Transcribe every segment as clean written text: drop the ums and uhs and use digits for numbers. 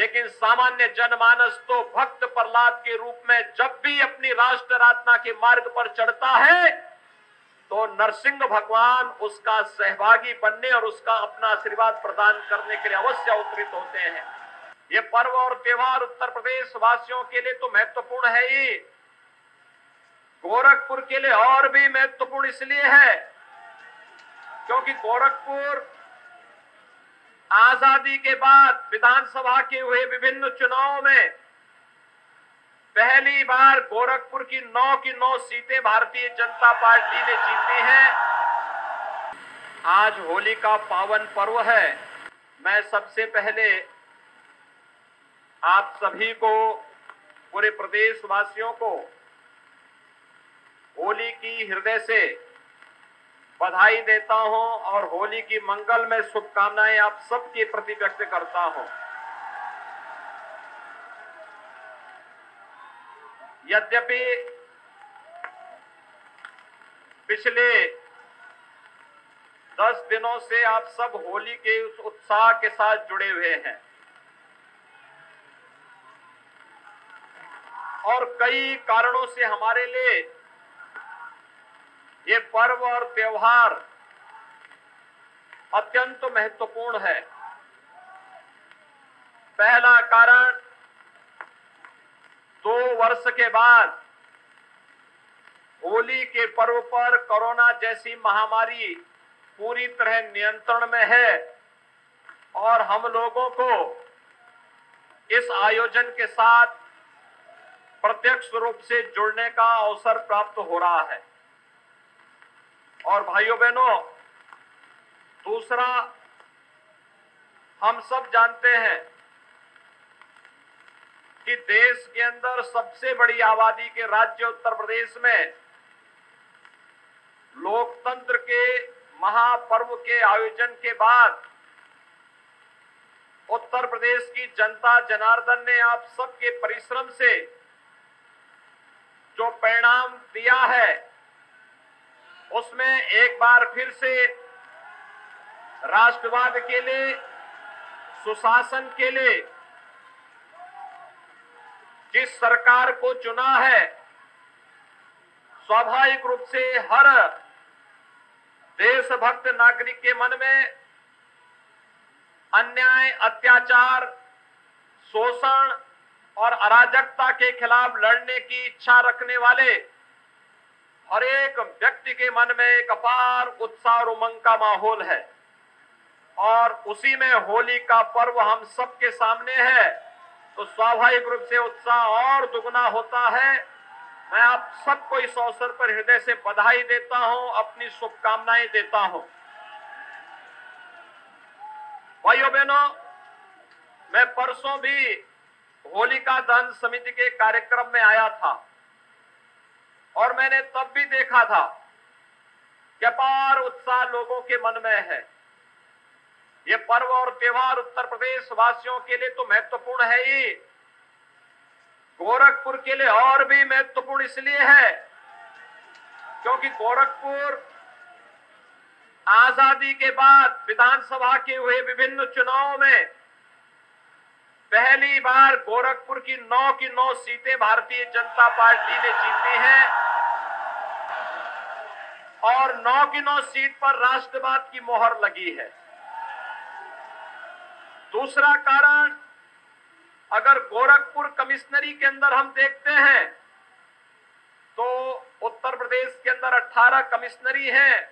लेकिन सामान्य जनमानस तो भक्त प्रहलाद के रूप में जब भी अपनी राष्ट्र आराधना के मार्ग पर चढ़ता है तो नरसिंह भगवान उसका सहभागी बनने और उसका अपना आशीर्वाद प्रदान करने के लिए अवश्य अवतरित होते हैं। ये पर्व और त्योहार उत्तर प्रदेश वासियों के लिए तो महत्वपूर्ण है ही, गोरखपुर के लिए और भी महत्वपूर्ण इसलिए है क्योंकि गोरखपुर आजादी के बाद विधानसभा के हुए विभिन्न चुनावों में पहली बार गोरखपुर की 9 की 9 सीटें भारतीय जनता पार्टी ने जीती हैं। आज होली का पावन पर्व है। मैं सबसे पहले आप सभी को, पूरे प्रदेशवासियों को होली की हृदय से बधाई देता हूं और होली की मंगलमय शुभकामनाएं आप सबके प्रति व्यक्त करता हूं। यद्यपि पिछले 10 दिनों से आप सब होली के उस उत्साह के साथ जुड़े हुए हैं और कई कारणों से हमारे लिए ये पर्व और त्योहार अत्यंत महत्वपूर्ण है। पहला कारण, 2 वर्ष के बाद होली के पर्व पर कोरोना जैसी महामारी पूरी तरह नियंत्रण में है और हम लोगों को इस आयोजन के साथ प्रत्यक्ष रूप से जुड़ने का अवसर प्राप्त हो रहा है। और भाइयों बहनों, दूसरा, हम सब जानते हैं कि देश के अंदर सबसे बड़ी आबादी के राज्य उत्तर प्रदेश में लोकतंत्र के महापर्व के आयोजन के बाद उत्तर प्रदेश की जनता जनार्दन ने आप सबके परिश्रम से जो परिणाम दिया है उसमें एक बार फिर से राष्ट्रवाद के लिए, सुशासन के लिए जिस सरकार को चुना है, स्वाभाविक रूप से हर देशभक्त नागरिक के मन में अन्याय, अत्याचार, शोषण और अराजकता के खिलाफ लड़ने की इच्छा रखने वाले हर एक व्यक्ति के मन में एक अपार उत्साह और उमंग का माहौल है और उसी में होली का पर्व हम सबके सामने है तो स्वाभाविक रूप से उत्साह और दुगना होता है। मैं आप सबको इस अवसर पर हृदय से बधाई देता हूं, अपनी शुभकामनाएं देता हूं। भाइयों बहनों, मैं परसों भी होलिका दहन समिति के कार्यक्रम में आया था और मैंने तब भी देखा था कि अपार उत्साह लोगों के मन में है। ये पर्व और त्योहार उत्तर प्रदेश वासियों के लिए तो महत्वपूर्ण है ही, गोरखपुर के लिए और भी महत्वपूर्ण इसलिए है क्योंकि गोरखपुर आजादी के बाद विधानसभा के हुए विभिन्न चुनावों में पहली बार गोरखपुर की 9 की 9 सीटें भारतीय जनता पार्टी ने जीती हैं और 9 की 9 सीट पर राष्ट्रवाद की मोहर लगी है। दूसरा कारण, अगर गोरखपुर कमिश्नरी के अंदर हम देखते हैं तो उत्तर प्रदेश के अंदर 18 कमिश्नरी हैं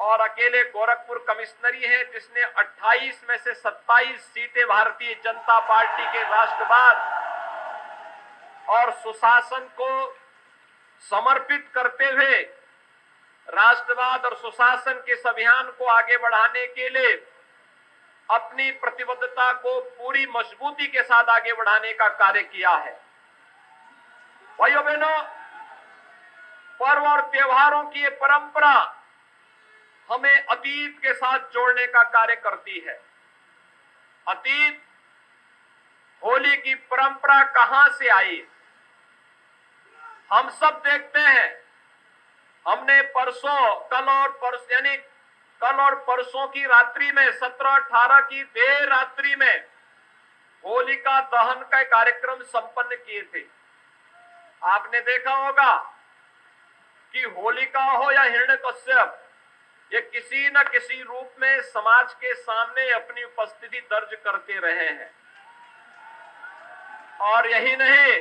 और अकेले गोरखपुर कमिश्नरी है जिसने 28 में से 27 सीटें भारतीय जनता पार्टी के राष्ट्रवाद और सुशासन को समर्पित करते हुए राष्ट्रवाद और सुशासन के इस अभियान को आगे बढ़ाने के लिए अपनी प्रतिबद्धता को पूरी मजबूती के साथ आगे बढ़ाने का कार्य किया है। भाइयों बहनों, पर्व और त्योहारों की ये परंपरा हमें अतीत के साथ जोड़ने का कार्य करती है। अतीत, होली की परंपरा कहां से आई हम सब देखते हैं। हमने कल और परसों की रात्रि में 17-18 की देर रात्रि में होलिका दहन का कार्यक्रम संपन्न किए थे। आपने देखा होगा कि होलिका हो या हिरण्यकश्यप, ये किसी न किसी रूप में समाज के सामने अपनी उपस्थिति दर्ज करते रहे हैं। और यही नहीं,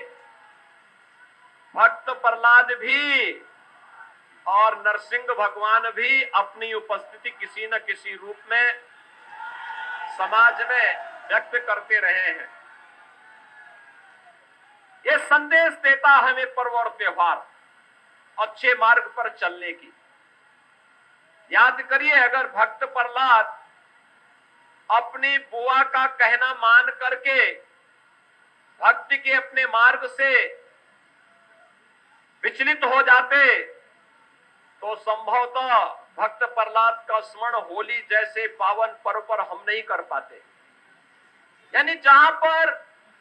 भक्त प्रहलाद भी और नरसिंह भगवान भी अपनी उपस्थिति किसी न किसी रूप में समाज में व्यक्त करते रहे हैं। ये संदेश देता हमें पर्व और त्योहार अच्छे मार्ग पर चलने की। याद करिए, अगर भक्त प्रहलाद अपनी बुआ का कहना मान करके भक्ति के अपने मार्ग से विचलित हो जाते तो संभवतः भक्त प्रहलाद का स्मरण होली जैसे पावन पर्व पर हम नहीं कर पाते। यानी जहां पर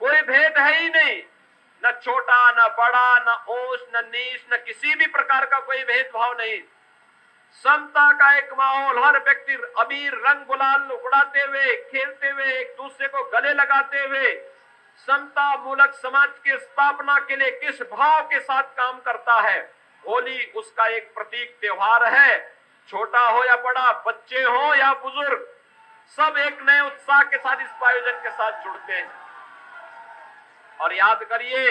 कोई भेद है ही नहीं, न छोटा न बड़ा, न ऊंच न नीच, न किसी भी प्रकार का कोई भेदभाव नहीं, समता का एक माहौल, हर व्यक्ति अबीर रंग गुलाल उड़ाते हुए, खेलते हुए, एक दूसरे को गले लगाते हुए समता मूलक समाज की स्थापना के लिए किस भाव के साथ काम करता है। होली उसका एक प्रतीक त्योहार है। छोटा हो या बड़ा, बच्चे हो या बुजुर्ग, सब एक नए उत्साह के साथ इस आयोजन के साथ जुड़ते हैं। और याद करिए,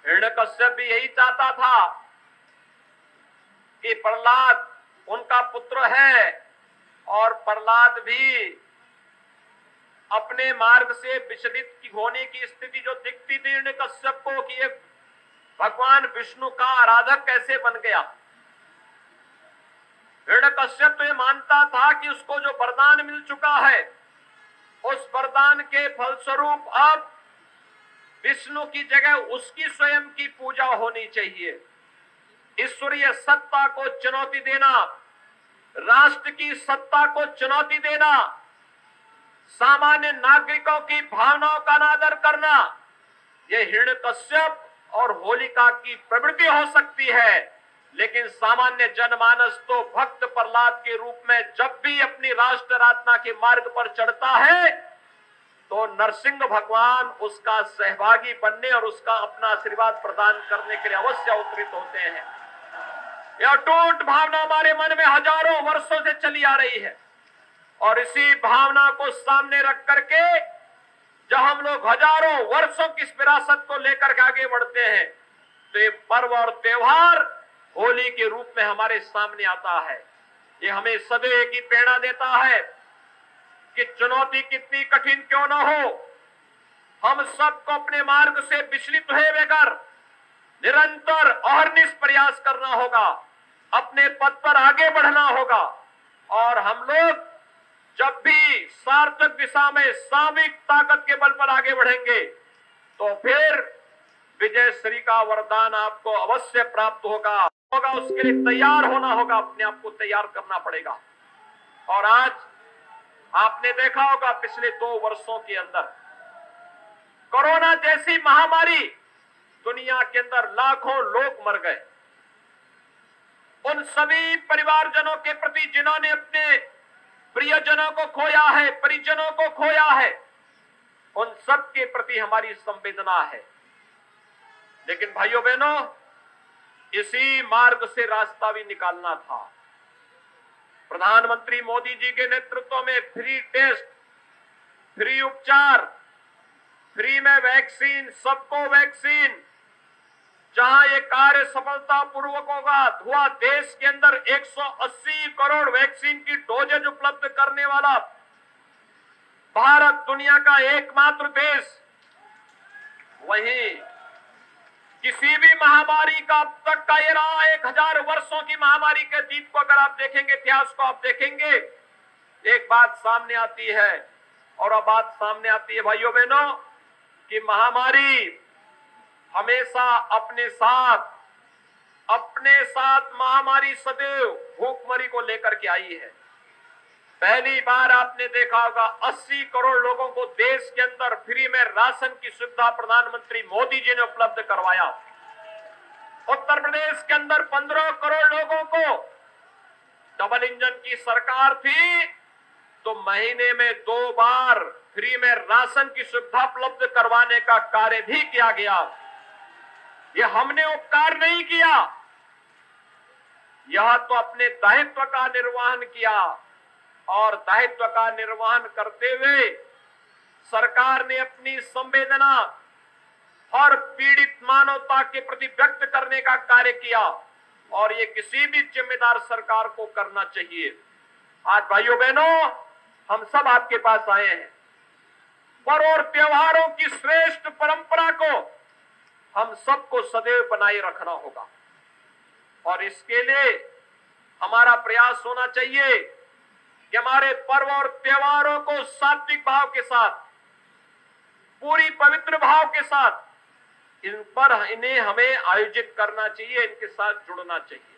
हिरण्यकश्यप भी यही चाहता था कि प्रहलाद उनका पुत्र है, और प्रहलाद भी अपने मार्ग से विचलित होने की स्थिति जो दिखती थी हिरण्यकश्यप को कि ये भगवान विष्णु का आराधक कैसे बन गया। हिरण्यकश्यप तो ये मानता था कि उसको जो वरदान मिल चुका है, उस वरदान के फलस्वरूप अब विष्णु की जगह उसकी स्वयं की पूजा होनी चाहिए। ईश्वरीय सत्ता को चुनौती देना, राष्ट्र की सत्ता को चुनौती देना, सामान्य नागरिकों की भावनाओं का अनादर करना, यह हिरण्यकश्यप और होलिका की प्रवृत्ति हो सकती है। लेकिन सामान्य जनमानस तो भक्त प्रहलाद के रूप में जब भी अपनी राष्ट्र आराधना के मार्ग पर चढ़ता है तो नरसिंह भगवान उसका सहभागी बनने और उसका अपना आशीर्वाद प्रदान करने के लिए अवश्य अवतरित होते हैं। यह अटूट भावना हमारे मन में हजारों वर्षों से चली आ रही है, और इसी भावना को सामने रख करके जब हम लोग हजारों वर्षों की इस विरासत को लेकर के आगे बढ़ते हैं तो ये पर्व और त्योहार होली के रूप में हमारे सामने आता है। ये हमें सदैव की प्रेरणा देता है कि चुनौती कितनी कठिन क्यों न हो, हम सबको अपने मार्ग से विचलित हुए बगैर निरंतर अहर्निश प्रयास करना होगा, अपने पद पर आगे बढ़ना होगा। और हम लोग जब भी सार्थक दिशा में सामूहिक ताकत के बल पर आगे बढ़ेंगे तो फिर विजय श्री का वरदान आपको अवश्य प्राप्त होगा। उसके लिए तैयार होना होगा, अपने आप को तैयार करना पड़ेगा। और आज आपने देखा होगा पिछले 2 वर्षों के अंदर कोरोना जैसी महामारी, दुनिया के अंदर लाखों लोग मर गए। उन सभी परिवारजनों के प्रति जिन्होंने अपने प्रियजनों को खोया है, परिजनों को खोया है, उन सब के प्रति हमारी संवेदना है। लेकिन भाइयों बहनों, इसी मार्ग से रास्ता भी निकालना था। प्रधानमंत्री मोदी जी के नेतृत्व में फ्री टेस्ट, फ्री उपचार, फ्री में वैक्सीन, सबको वैक्सीन, जहां ये कार्य सफलतापूर्वक हुआ, देश के अंदर 180 करोड़ वैक्सीन की डोजेज उपलब्ध करने वाला भारत दुनिया का एकमात्र देश। वहीं किसी भी महामारी का अब तक का ये रहा 1000 वर्षों की महामारी के जीत को अगर आप देखेंगे, इतिहास को आप देखेंगे, एक बात सामने आती है। और अब बात सामने आती है भाइयों बहनों कि महामारी हमेशा अपने साथ महामारी सदैव भूखमरी को लेकर के आई है। पहली बार आपने देखा होगा 80 करोड़ लोगों को देश के अंदर फ्री में राशन की सुविधा प्रधानमंत्री मोदी जी ने उपलब्ध करवाया। उत्तर प्रदेश के अंदर 15 करोड़ लोगों को, डबल इंजन की सरकार थी तो महीने में 2 बार फ्री में राशन की सुविधा उपलब्ध करवाने का कार्य भी किया गया। ये हमने उपकार नहीं किया, यह तो अपने दायित्व का निर्वहन किया, और दायित्व का निर्वहन करते हुए सरकार ने अपनी संवेदना हर पीड़ित मानवता के प्रति व्यक्त करने का कार्य किया, और ये किसी भी जिम्मेदार सरकार को करना चाहिए। आज भाइयों बहनों, हम सब आपके पास आए हैं। पर्व और त्योहारों की श्रेष्ठ परंपरा को हम सबको सदैव बनाए रखना होगा, और इसके लिए हमारा प्रयास होना चाहिए कि हमारे पर्व और त्योहारों को सात्विक भाव के साथ, पूरी पवित्र भाव के साथ इन्हें हमें आयोजित करना चाहिए, इनके साथ जुड़ना चाहिए।